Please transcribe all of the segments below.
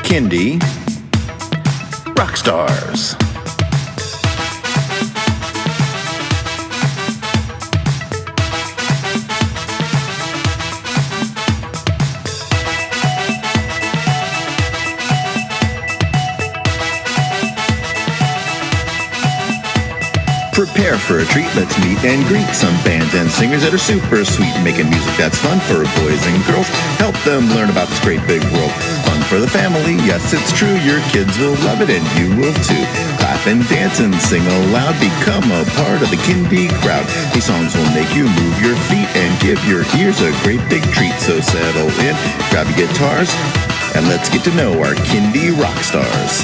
Kindy Rockstars. Prepare for a treat, let's meet and greet some bands and singers that are super sweet, making music that's fun for boys and girls. Help them learn about this great big world. Fun for the family, yes it's true, your kids will love it and you will too. Clap and dance and sing aloud, become a part of the Kindy crowd. These songs will make you move your feet and give your ears a great big treat. So settle in, grab your guitars, and let's get to know our Kindy Rockstars.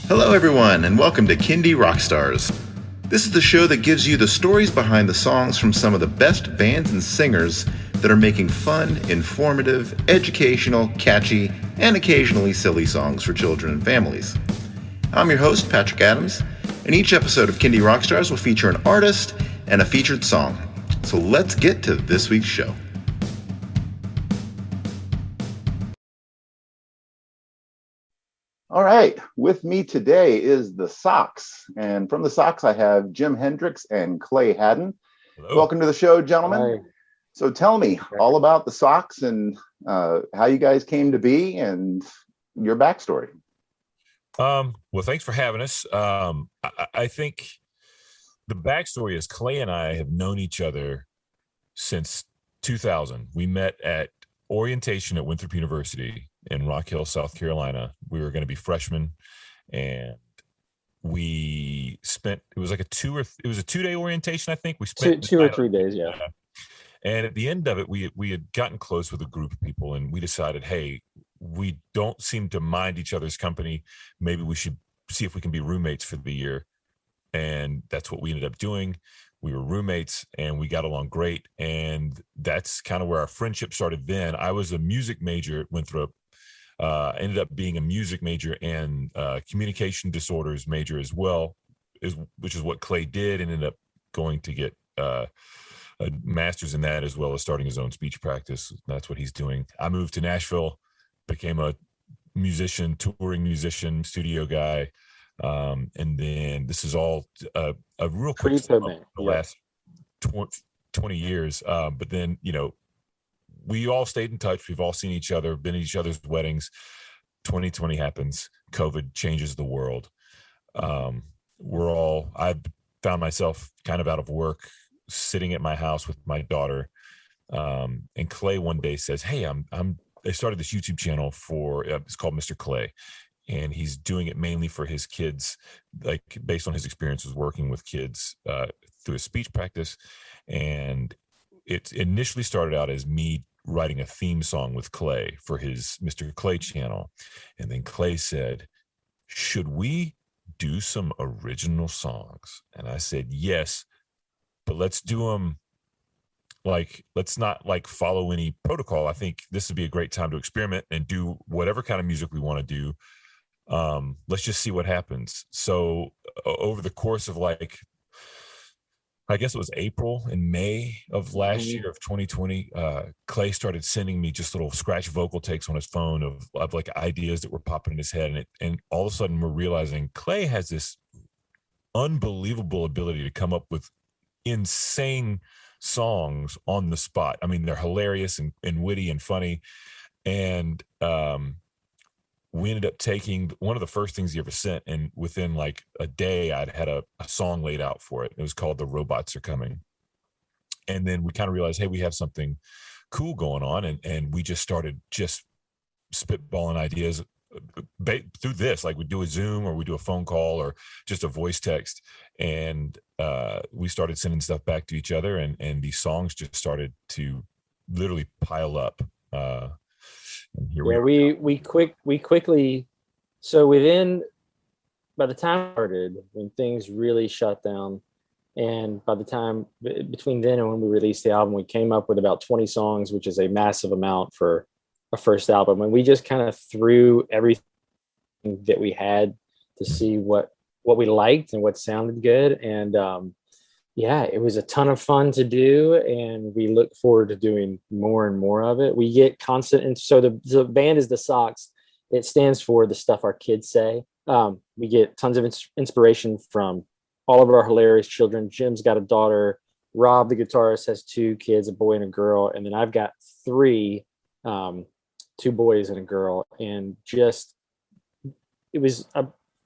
Hello everyone, and welcome to Kindy Rockstars. This is the show that gives you the stories behind the songs from some of the best bands and singers that are making fun, informative, educational, catchy, and occasionally silly songs for children and families. I'm your host, Patrick Adams, and each episode of Kindy Rockstars will feature an artist and a featured song. So let's get to this week's show. All right, with me today is the SOKS, and from the SOKS I have Jim Hendricks and Clay Haddon. Hello. Welcome to the show, gentlemen. Hi. So tell me all about the SOKS and how you guys came to be and your backstory. Well, thanks for having us. I think the backstory is Clay and I have known each other since 2000. We met at orientation at Winthrop University in Rock Hill, South Carolina. We were going to be freshmen, and we spent, it was like a 2-day orientation. I think we spent two or 3 days. Yeah. And at the end of it, we had gotten close with a group of people, and we decided, hey, we don't seem to mind each other's company. Maybe we should see if we can be roommates for the year. And that's what we ended up doing. We were roommates and we got along great. And that's kind of where our friendship started then. I was a music major at Winthrop, ended up being a music major and communication disorders major as well, which is what Clay did, and ended up going to get a master's in that, as well as starting his own speech practice. That's what he's doing. I moved to Nashville, became a musician, touring musician, studio guy. And then this is all a real quick the last 20 years. But then, we all stayed in touch. We've all seen each other, been at each other's weddings. 2020 happens. COVID changes the world. I've found myself kind of out of work, sitting at my house with my daughter. And Clay one day says, hey, I started this YouTube channel it's called Mr. Clay. And he's doing it mainly for his kids, like based on his experiences working with kids through his speech practice. And it initially started out as me writing a theme song with Clay for his Mr. Clay channel. And then Clay said, should we do some original songs? And I said, yes, but let's do them let's not follow any protocol. I think this would be a great time to experiment and do whatever kind of music we want to do. Let's just see what happens. So over the course of I guess it was April and May of last year of 2020, Clay started sending me just little scratch vocal takes on his phone of ideas that were popping in his head. And all of a sudden we're realizing Clay has this unbelievable ability to come up with insane songs on the spot. I mean, they're hilarious and witty and funny. And, we ended up taking one of the first things he ever sent, and within a day, I'd had a song laid out for it. It was called The Robots Are Coming. And then we kind of realized, hey, we have something cool going on. And we just started spitballing ideas through this. We do a Zoom or we do a phone call or just a voice text. And we started sending stuff back to each other. And these songs just started to literally pile up. We quickly, so by the time I started, when things really shut down, and by the time between then and when we released the album, we came up with about 20 songs, which is a massive amount for a first album. And we just kind of threw everything that we had to see what we liked and what sounded good. And yeah, it was a ton of fun to do, and we look forward to doing more and more of it. We get constant, and so the band is the SOKS. It stands for the stuff our kids say. We get tons of inspiration from all of our hilarious children. Jim's got a daughter. Rob, the guitarist, has two kids, a boy and a girl, and then I've got three, two boys and a girl. And just it was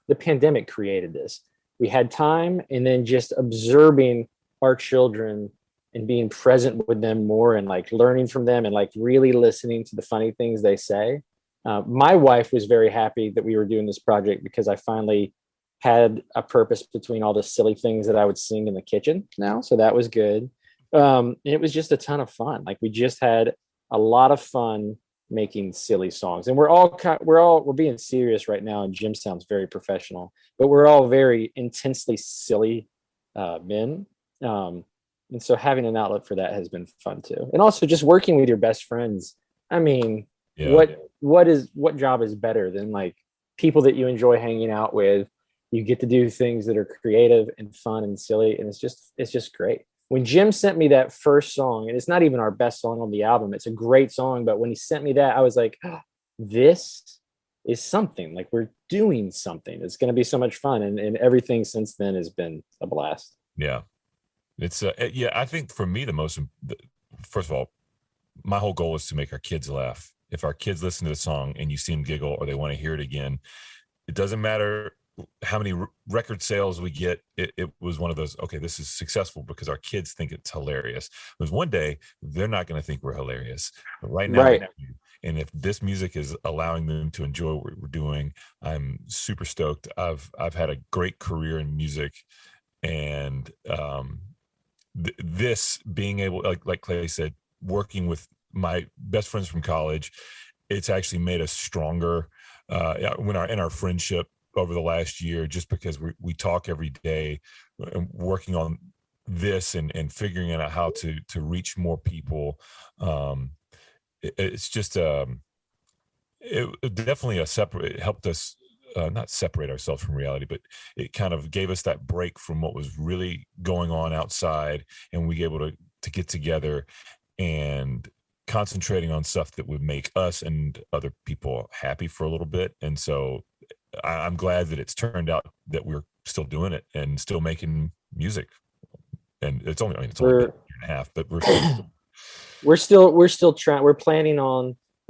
the pandemic created this. We had time, and then just observing our children and being present with them more, and like learning from them, and like really listening to the funny things they say. My wife was very happy that we were doing this project, because I finally had a purpose between all the silly things that I would sing in the kitchen now. So that was good. And it was just a ton of fun. Like, we just had a lot of fun making silly songs, and we're being serious right now, and Jim sounds very professional, but we're all very intensely silly men. And so having an outlet for that has been fun too. And also just working with your best friends. I mean, Yeah. what job is better than like people that you enjoy hanging out with? You get to do things that are creative and fun and silly, and it's just great. When Jim sent me that first song, and it's not even our best song on the album, it's a great song, but when he sent me that, I was like, oh, this is something. Like, we're doing something. It's going to be so much fun, and everything since then has been a blast. Yeah. It's yeah, I think for me first of all, my whole goal is to make our kids laugh. If our kids listen to the song and you see them giggle, or they want to hear it again, it doesn't matter how many record sales we get. It was one of those, okay, this is successful because our kids think it's hilarious. Because one day they're not going to think we're hilarious, but right now Right. they do. And if this music is allowing them to enjoy what we're doing, I'm super stoked. I've had a great career in music, and this being able, like Clay said, working with my best friends from college, it's actually made us stronger in our friendship over the last year, just because we talk every day, and working on this and figuring out how to reach more people. It's just it definitely it helped us not separate ourselves from reality, but it kind of gave us that break from what was really going on outside, and we were able to get together and concentrating on stuff that would make us and other people happy for a little bit. And so I'm glad that it's turned out that we're still doing it and still making music. And it's only been a year and a half, but we're still trying. We're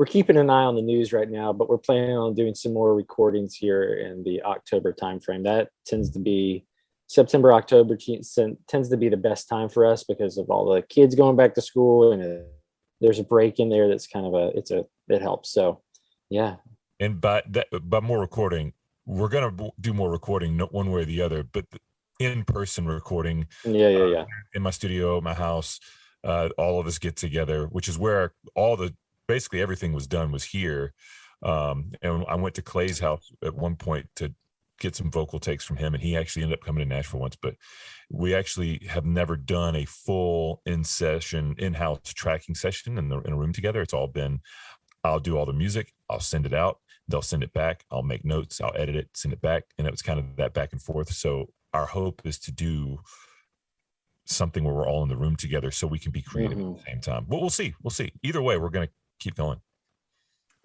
keeping an eye on the news right now, but we're planning on doing some more recordings here in the October timeframe. That tends to be September, October tends to be the best time for us, because of all the kids going back to school, and there's a break in there that's kind of it helps. So yeah. And by more recording, we're going to do more recording, not one way or the other, but in-person recording. Yeah. In my studio, my house, all of us get together, which is where basically everything was done, was here. And I went to Clay's house at one point to get some vocal takes from him, and he actually ended up coming to Nashville once, but we actually have never done a full in-house tracking session in a room together. It's all been, I'll do all the music, I'll send it out, they'll send it back, I'll make notes, I'll edit it, send it back. And it was kind of that back and forth. So our hope is to do something where we're all in the room together, so we can be creative at the same time. But we'll see. Either way, we're going to keep going.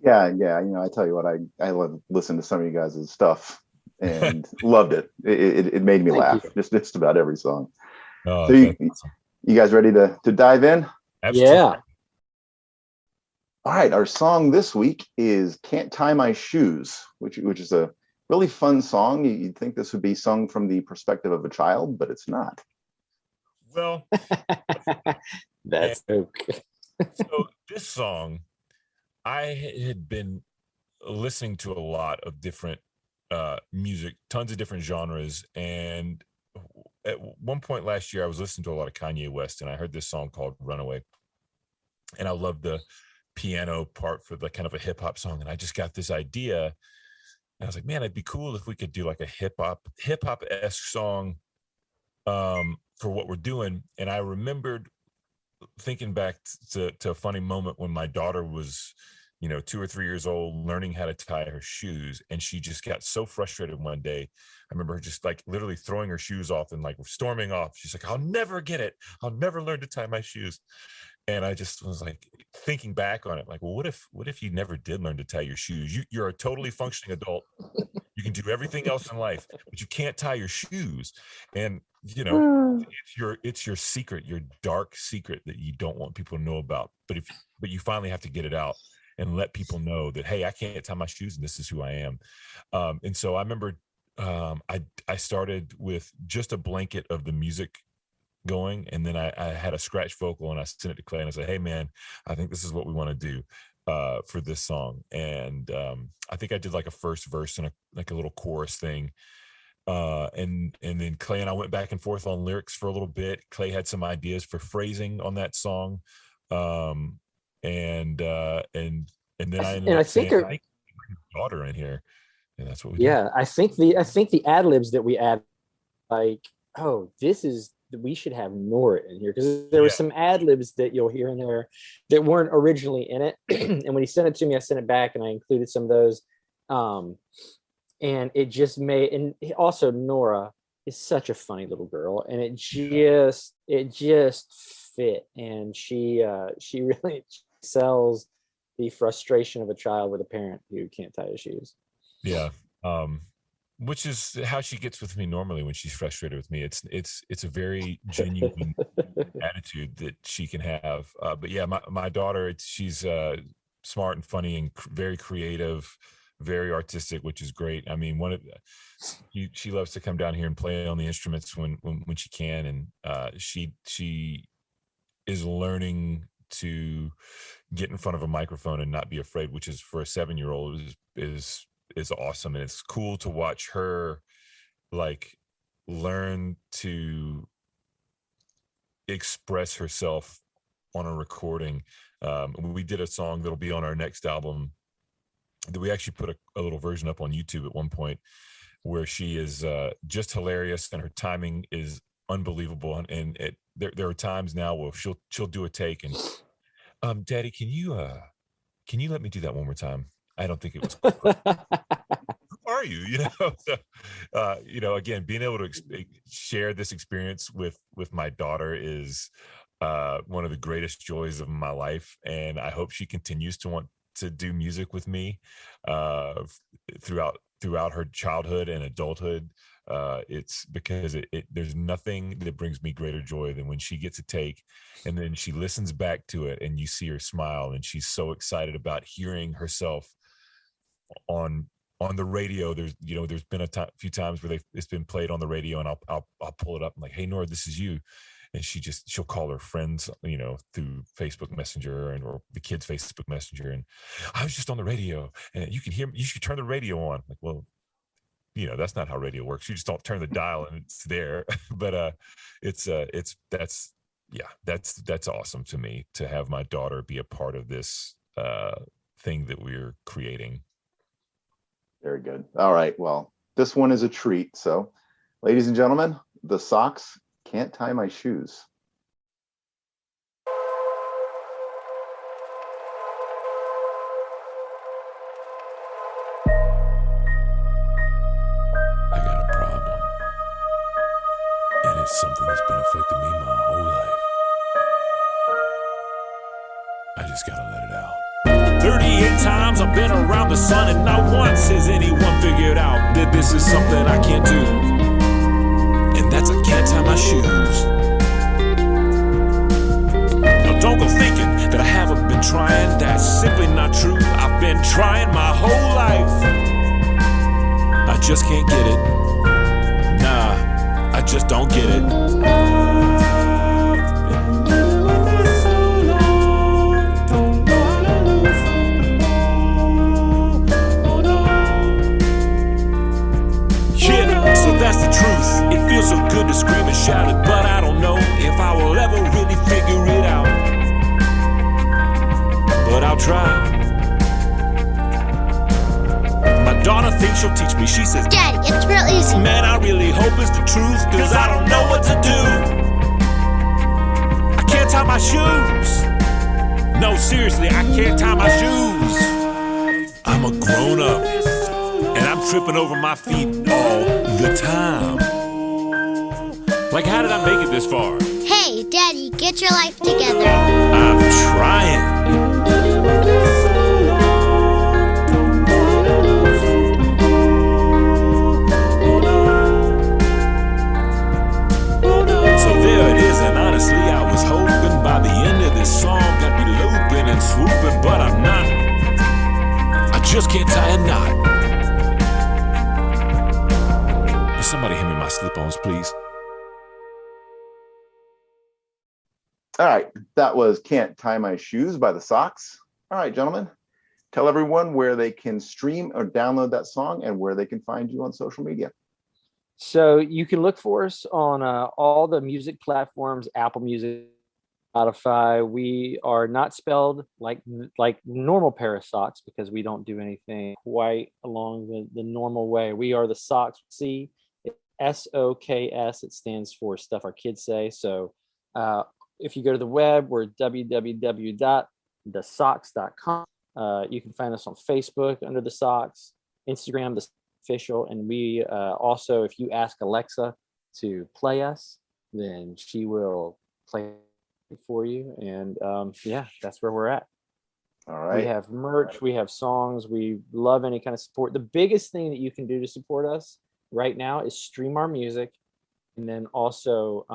Yeah. I tell you what, I love listening to some of you guys' stuff, and loved it. It made me laugh. Just about every song. Oh, so you guys ready to dive in? Absolutely. Yeah. All right, our song this week is "Can't Tie My Shoes," which is a really fun song. You'd think this would be sung from the perspective of a child, but it's not. Well, that's okay. So this song, I had been listening to a lot of different music, tons of different genres, and at one point last year I was listening to a lot of Kanye West, and I heard this song called Runaway, and I loved the piano part for the kind of a hip-hop song, and I just got this idea, and I was like, man, it'd be cool if we could do like a hip-hop-esque song for what we're doing. And I remembered thinking back to a funny moment when my daughter was 2 or 3 years old, learning how to tie her shoes. And she just got so frustrated one day. I remember her just like literally throwing her shoes off and like storming off. She's like, I'll never get it. I'll never learn to tie my shoes. And I just was like thinking back on it, like, well, what if you never did learn to tie your shoes? You're a totally functioning adult. You can do everything else in life, but you can't tie your shoes. And it's your secret, your dark secret that you don't want people to know about. But you finally have to get it out and let people know that, hey, I can't tie my shoes and this is who I am. And so I remember I started with just a blanket of the music going, and then I had a scratch vocal and I sent it to Clay and I said, hey man, I think this is what we want to do for this song. And I think I did like a first verse and a little chorus thing. And then Clay and I went back and forth on lyrics for a little bit. Clay had some ideas for phrasing on that song. And then I ended up saying, I bring your daughter in here. And that's what we did. I think the ad libs that we add, like, oh, we should have Nora in here, because there were some ad libs that you'll hear in there that weren't originally in it. And when he sent it to me, I sent it back and I included some of those. And it just made, and also Nora is such a funny little girl, and it just fit. And she really sells the frustration of a child with a parent who can't tie his shoes. Yeah. Which is how she gets with me normally when she's frustrated with me. It's a very genuine attitude that she can have. But yeah, my daughter, she's smart and funny and very creative, very artistic, which is great. I mean, she loves to come down here and play on the instruments when she can, and she is learning to get in front of a microphone and not be afraid, which is for a 7-year-old is awesome. And it's cool to watch her like learn to express herself on a recording. We did a song that'll be on our next album that we actually put a little version up on YouTube at one point, where she is just hilarious and her timing is unbelievable. And there are times now where she'll do a take and Daddy, can you let me do that one more time? I don't think it was. Who are you? So, again, being able to share this experience with my daughter is one of the greatest joys of my life, and I hope she continues to want to do music with me throughout her childhood and adulthood. It's because there's nothing that brings me greater joy than when she gets a take and then she listens back to it and you see her smile and she's so excited about hearing herself on the radio. There's been a few times where it's been played on the radio, and I'll pull it up. I'm like, hey Nora, this is you. And she'll call her friends, through Facebook Messenger or the kids' Facebook Messenger. And I was just on the radio, and you can hear me. You should turn the radio on. Like, well, that's not how radio works. You just don't turn the dial and it's there. But that's awesome to me to have my daughter be a part of this thing that we're creating. Very good. All right. Well, this one is a treat. So, ladies and gentlemen, the SOKS, Can't Tie My Shoes. I got a problem, and it's something that's been affecting me my whole life. I just gotta let it out. 38 times I've been around the sun, and not once has anyone figured out that this is something I can't do. And that's I can't tie my shoes. Now don't go thinking that I haven't been trying. That's simply not true. I've been trying my whole life. I just can't get it. Nah, I just don't get it. That's the truth. It feels so good to scream and shout it, but I don't know if I will ever really figure it out. But I'll try. My daughter thinks she'll teach me. She says, Daddy, it's real easy. Man, I really hope it's the truth, cause I don't know what to do. I can't tie my shoes. No, seriously, I can't tie my shoes. I'm a grown up, and I'm tripping over my feet all the time. Like, how did I make it this far? Hey, Daddy, get your life together. I'm trying. So there it is, and honestly, I was hoping by the end of this song I'd be looping and swooping, but I'm not. I just can't tie a knot. Somebody hand me my slip-ons, please. All right, that was Can't Tie My Shoes by the SOKS. All right, gentlemen, tell everyone where they can stream or download that song and where they can find you on social media. So you can look for us on all the music platforms, Apple Music, Spotify. We are not spelled like normal pair of socks because we don't do anything quite along the normal way. We are the SOKS. C, SOKS. It stands for stuff our kids say. So if you go to the web, we're www.thesoks.com. You can find us on Facebook under the SOKS, Instagram, the official, and we also, if you ask Alexa to play us, then she will play it for you. And yeah, that's where we're at. All right. We have merch, we have songs, we love any kind of support. The biggest thing that you can do to support us right now is stream our music, and then also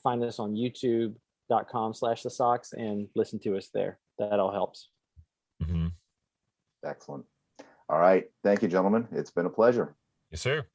find us on youtube.com/thesoks and listen to us there. That all helps. Mm-hmm. Excellent. All right. Thank you, gentlemen. It's been a pleasure. Yes, sir.